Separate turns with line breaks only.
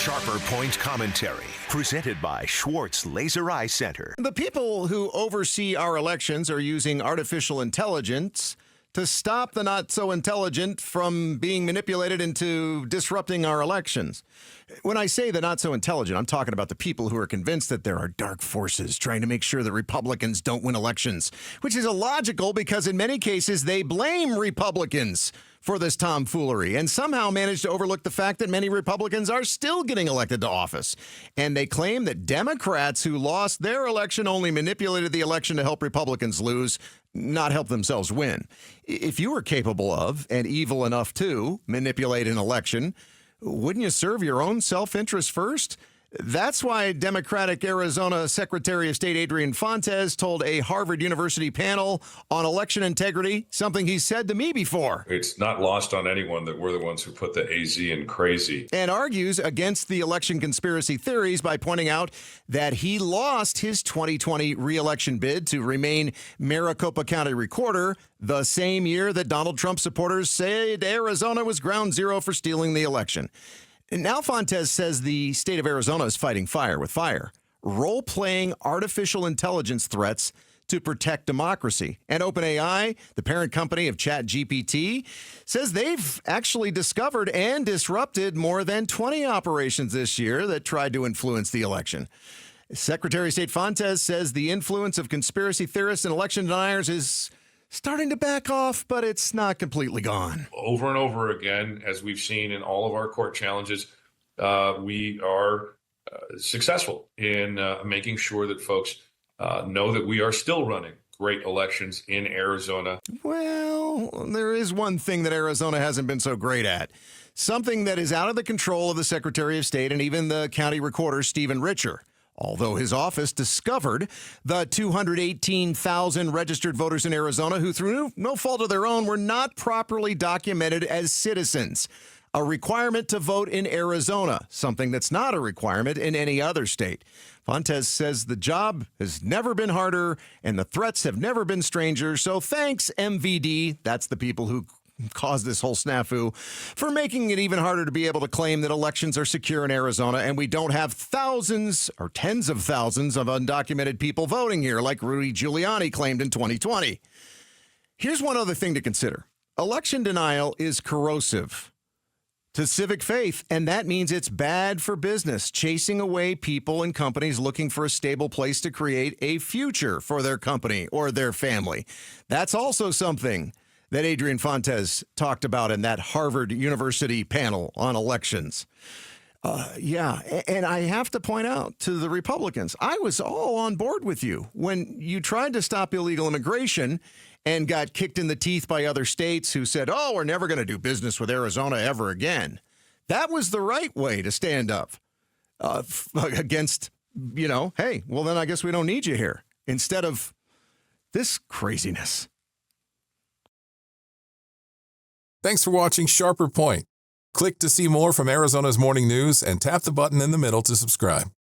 Sharper Point Commentary, presented by Schwartz Laser Eye Center.
The people who oversee our elections are using artificial intelligence to stop the not-so-intelligent from being manipulated into disrupting our elections. When I say the not-so-intelligent, I'm talking about the people who are convinced that there are dark forces trying to make sure that Republicans don't win elections, which is illogical because in many cases they blame Republicans for this tomfoolery and somehow manage to overlook the fact that many Republicans are still getting elected to office. And they claim that Democrats who lost their election only manipulated the election to help Republicans lose, not help themselves win. If you were capable of, and evil enough to, manipulate an election, wouldn't you serve your own self-interest first? That's why Democratic Arizona Secretary of State Adrian Fontes told a Harvard University panel on election integrity something he said to me before.
It's not lost on anyone that we're the ones who put the AZ in crazy.
And argues against the election conspiracy theories by pointing out that he lost his 2020 re-election bid to remain Maricopa County Recorder the same year that Donald Trump supporters said Arizona was ground zero for stealing the election. Now Fontes says the state of Arizona is fighting fire with fire, role-playing artificial intelligence threats to protect democracy. And OpenAI, the parent company of ChatGPT, says they've actually discovered and disrupted more than 20 operations this year that tried to influence the election. Secretary of State Fontes says the influence of conspiracy theorists and election deniers is starting to back off, but it's not completely gone.
Over and over again, as we've seen in all of our court challenges, we are successful in making sure that folks know that we are still running great elections in Arizona.
Well, there is one thing that Arizona hasn't been so great at. Something that is out of the control of the Secretary of State and even the county recorder, Stephen Richer. Although his office discovered the 218,000 registered voters in Arizona who, through no fault of their own, were not properly documented as citizens. A requirement to vote in Arizona, something that's not a requirement in any other state. Fontes says the job has never been harder and the threats have never been stranger. So thanks, MVD. That's the people who caused this whole snafu, for making it even harder to be able to claim that elections are secure in Arizona and we don't have thousands or tens of thousands of undocumented people voting here like Rudy Giuliani claimed in 2020. Here's one other thing to consider. Election denial is corrosive to civic faith, and that means it's bad for business, chasing away people and companies looking for a stable place to create a future for their company or their family. That's also something that Adrian Fontes talked about in that Harvard University panel on elections. And I have to point out to the Republicans, I was all on board with you when you tried to stop illegal immigration and got kicked in the teeth by other states who said, oh, we're never going to do business with Arizona ever again. That was the right way to stand up against, hey, well, then I guess we don't need you here, instead of this craziness.
Thanks for watching Sharper Point. Click to see more from Arizona's morning news and tap the button in the middle to subscribe.